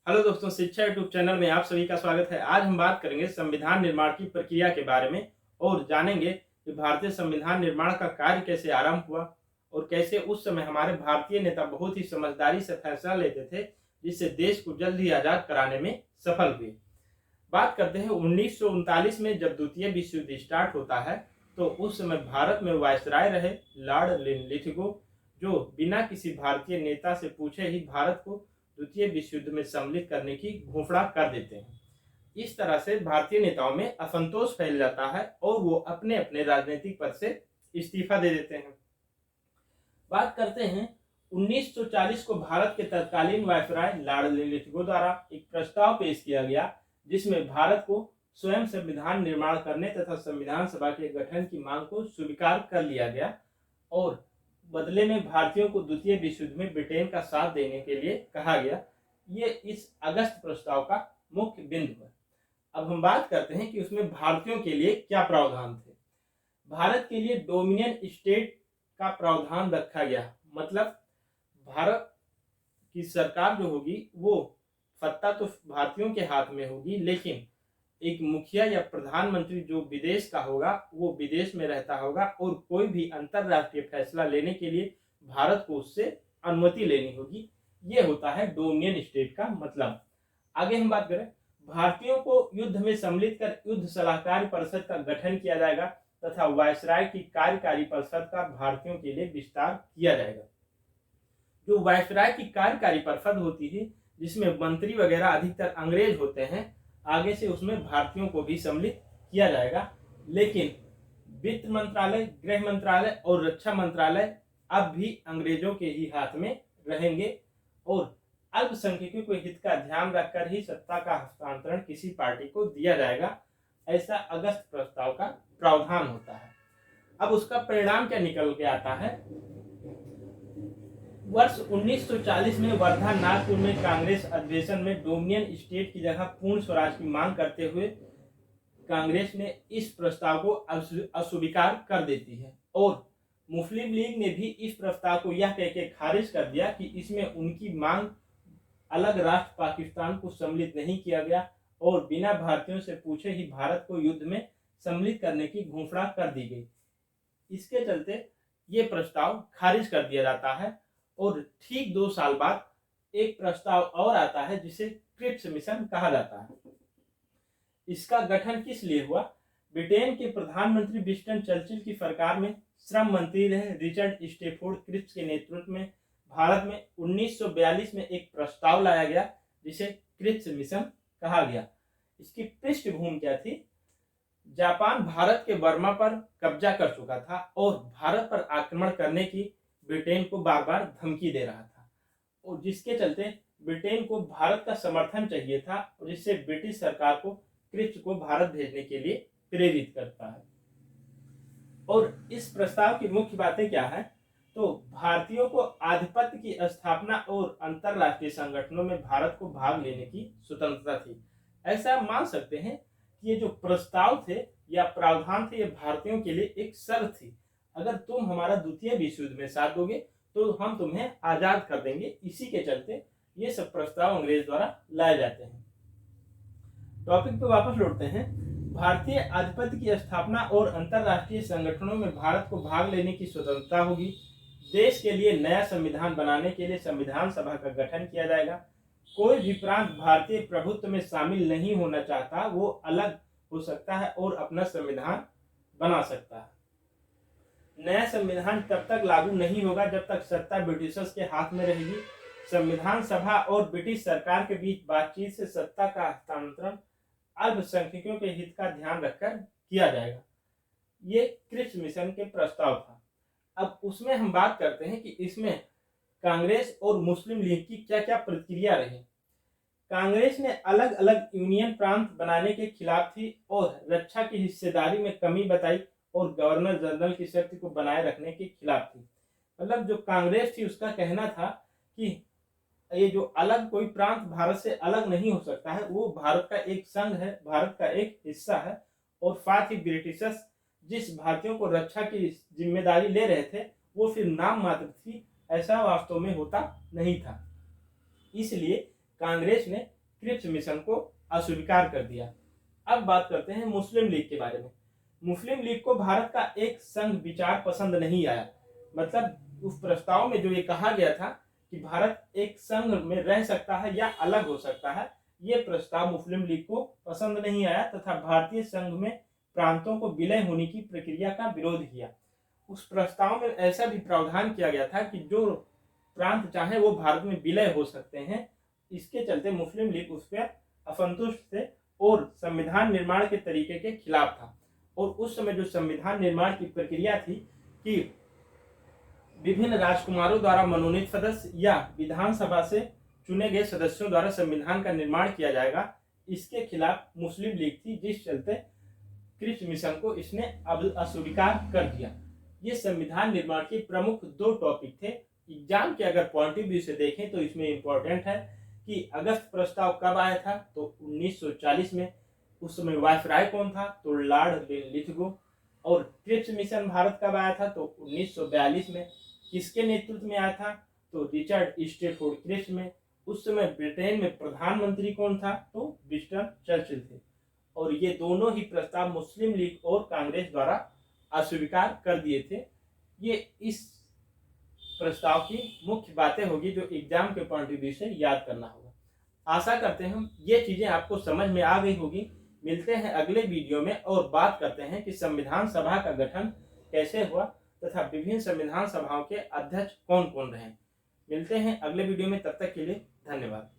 Hello दोस्तों, शिक्षा YouTube channel में आप सभी का स्वागत है। आज हम बात करेंगे संविधान निर्माण की प्रक्रिया के बारे में और जानेंगे कि भारतीय संविधान निर्माण का कार्य कैसे आरंभ हुआ और कैसे उस समय हमारे भारतीय नेता बहुत ही समझदारी से फैसला लेते थे, जिससे देश को जल्द ही आजाद कराने में सफल हुए। बात करते हैं 1939 में जब द्वितीय विश्व युद्ध स्टार्ट होता है, तो उस समय भारत में वायसराय रहे लॉर्ड लिथगो, जो बिना किसी भारतीय नेता से पूछे ही भारत को द्वितीय विश्व युद्ध में सम्मिलित करने की घोषणा कर देते हैं। इस तरह से भारतीय नेताओं में असंतोष फैल जाता है और वो अपने अपने राजनीतिक पद से इस्तीफा दे देते हैं। बात करते हैं 1940 को भारत के तत्कालीन वायसराय लॉर्ड लिथगो द्वारा एक प्रस्ताव पेश किया गया, जिसमें भारत को स्वयं संविधान निर्माण करने तथा संविधान सभा के गठन की मांग को स्वीकार कर लिया गया और बदले में भारतीयों को द्वितीय विश्व युद्ध में ब्रिटेन का साथ देने के लिए कहा गया। ये इस अगस्त प्रस्ताव का मुख्य बिंदु है। अब हम बात करते हैं कि उसमें भारतीयों के लिए क्या प्रावधान थे। भारत के लिए डोमिनियन स्टेट का प्रावधान रखा गया, मतलब भारत की सरकार जो होगी वो सत्ता तो भारतीयों के हाथ में होगी, लेकिन एक मुखिया या प्रधानमंत्री जो विदेश का होगा वो विदेश में रहता होगा और कोई भी अंतरराष्ट्रीय फैसला लेने के लिए भारत को उससे अनुमति लेनी होगी। ये होता है डोमिनियन स्टेट का मतलब। आगे हम बात करें, भारतीयों को युद्ध में सम्मिलित कर युद्ध सलाहकार परिषद का गठन किया जाएगा तथा वायसराय की कार्यकारी परिषद का भारतीयों के लिए विस्तार किया जाएगा। जो वायसराय की कार्यकारी परिषद होती है, जिसमें मंत्री वगैरह अधिकतर अंग्रेज होते हैं, आगे से उसमें भारतीयों को भी सम्मिलित किया जाएगा, लेकिन वित्त मंत्रालय, गृह मंत्रालय और रक्षा मंत्रालय अब भी अंग्रेजों के ही हाथ में रहेंगे और अल्पसंख्यकों के हित का ध्यान रखकर ही सत्ता का हस्तांतरण किसी पार्टी को दिया जाएगा। ऐसा अगस्त प्रस्ताव का प्रावधान होता है। अब उसका परिणाम क्या निकल के आता है। वर्ष 1940 में वर्धा नागपुर में कांग्रेस अधिवेशन में डोमिनियन स्टेट की जगह पूर्ण स्वराज की मांग करते हुए कांग्रेस ने इस प्रस्ताव को अस्वीकार कर देती है और मुस्लिम लीग ने भी इस प्रस्ताव को यह कहकर खारिज कर दिया कि इसमें उनकी मांग अलग राष्ट्र पाकिस्तान को सम्मिलित नहीं किया गया और बिना भारतीयों से पूछे ही भारत को युद्ध में सम्मिलित करने की घोषणा कर दी गई। इसके चलते ये प्रस्ताव खारिज कर दिया जाता है और ठीक 2 साल बाद एक प्रस्ताव और आता है जिसे क्रिप्स मिशन कहा जाता है। इसका गठन किस लिए हुआ। ब्रिटेन के प्रधानमंत्री विंस्टन चर्चिल की सरकार में श्रम मंत्री रहे रिचर्ड स्टेफोर्ड क्रिप्स के नेतृत्व में भारत में 1942 में एक प्रस्ताव लाया गया, जिसे क्रिप्स मिशन कहा गया। इसकी पृष्ठभूमि क्या थी। जापान भारत के बर्मा पर कब्जा कर चुका था और भारत पर आक्रमण करने की ब्रिटेन को बार बार धमकी दे रहा था और जिसके चलते ब्रिटेन को भारत का समर्थन चाहिए था और जिससे ब्रिटिश सरकार को क्रिप्स को भारत भेजने के लिए प्रेरित करता है। और इस प्रस्ताव की मुख्य बातें क्या है, तो भारतीयों को आधिपत्य की स्थापना और अंतरराष्ट्रीय संगठनों में भारत को भाग लेने की स्वतंत्रता थी। ऐसा मान सकते हैं कि ये जो प्रस्ताव थे या प्रावधान थे, ये भारतीयों के लिए एक शर्त थी। अगर तुम हमारा द्वितीय विश्व युद्ध में साथ दोगे तो हम तुम्हें आजाद कर देंगे। इसी के चलते ये सब प्रस्ताव अंग्रेज द्वारा लाए जाते हैं। टॉपिक पे वापस लौटते हैं। भारतीय आधिपत्य की स्थापना और अंतरराष्ट्रीय संगठनों में भारत को भाग लेने की स्वतंत्रता होगी। देश के लिए नया संविधान बनाने के लिए संविधान सभा का गठन किया जाएगा। कोई भी प्रांत भारतीय प्रभुत्व में शामिल नहीं होना चाहता, वो अलग हो सकता है और अपना संविधान बना सकता है। नया संविधान तब तक लागू नहीं होगा जब तक सत्ता ब्रिटिशर्स के हाथ में रहेगी। संविधान सभा और ब्रिटिश सरकार के बीच बातचीत से सत्ता का हस्तांतरण अल्पसंख्यकों के हित का ध्यान रखकर किया जाएगा। ये क्रिप्स मिशन के प्रस्ताव था। अब उसमें हम बात करते हैं कि इसमें कांग्रेस और मुस्लिम लीग की क्या क्या प्रतिक्रिया रही। कांग्रेस ने अलग अलग यूनियन प्रांत बनाने के खिलाफ थी और रक्षा की हिस्सेदारी में कमी बताई और गवर्नर जनरल की शक्ति को बनाए रखने के खिलाफ थी। मतलब जो कांग्रेस थी उसका कहना था कि ये जो अलग कोई प्रांत भारत से अलग नहीं हो सकता है, वो भारत का एक संघ है, भारत का एक हिस्सा है। और साथ ही ब्रिटिशर्स जिस भारतीयों को रक्षा की जिम्मेदारी ले रहे थे वो फिर नाम मात्र थी, ऐसा वास्तव में होता नहीं था। इसलिए कांग्रेस ने क्रिप्स मिशन को अस्वीकार कर दिया। अब बात करते हैं मुस्लिम लीग के बारे में। मुस्लिम लीग को भारत का एक संघ विचार पसंद नहीं आया। मतलब उस प्रस्ताव में जो ये कहा गया था कि भारत एक संघ में रह सकता है या अलग हो सकता है, ये प्रस्ताव मुस्लिम लीग को पसंद नहीं आया तथा भारतीय संघ में प्रांतों को विलय होने की प्रक्रिया का विरोध किया। उस प्रस्ताव में ऐसा भी प्रावधान किया गया था कि जो प्रांत चाहे वो भारत में विलय हो सकते हैं। इसके चलते मुस्लिम लीग उस पर असंतुष्ट थे और संविधान निर्माण के तरीके के खिलाफ था। और उस समय जो संविधान निर्माण की प्रक्रिया थी कि विभिन्न राजकुमारों द्वारा मनोनीत सदस्य या विधानसभा से चुने गए सदस्यों द्वारा संविधान का निर्माण किया जाएगा, इसके खिलाफ मुस्लिम लीग थी, जिस चलते क्रिप्स मिशन को इसने अब अस्वीकार कर दिया। ये संविधान निर्माण के प्रमुख 2 टॉपिक थे। एग्जाम के अगर पॉइंट ऑफ व्यू से देखें तो इसमें इंपॉर्टेंट है कि अगस्त प्रस्ताव कब आया था, तो 1940 में। उस समय वायसराय कौन था, तो लॉर्ड लिथगो। और क्रिप्स मिशन भारत कब आया था, तो 1942 में। किसके नेतृत्व में आया था, तो रिचर्ड स्टेफोर्ड क्रिप्स में। उस समय ब्रिटेन में प्रधानमंत्री कौन था, तो विंस्टन चर्चिल थे। और ये दोनों ही प्रस्ताव मुस्लिम लीग और कांग्रेस द्वारा अस्वीकार कर दिए थे। ये इस प्रस्ताव की मुख्य बातें होगी जो एग्जाम के पॉइंट ऑफ व्यू से याद करना होगा। आशा करते हैं हम ये चीजें आपको समझ में आ गई होगी। मिलते हैं अगले वीडियो में और बात करते हैं कि संविधान सभा का गठन कैसे हुआ तथा विभिन्न संविधान सभाओं के अध्यक्ष कौन कौन रहे। मिलते हैं अगले वीडियो में, तब तक के लिए धन्यवाद।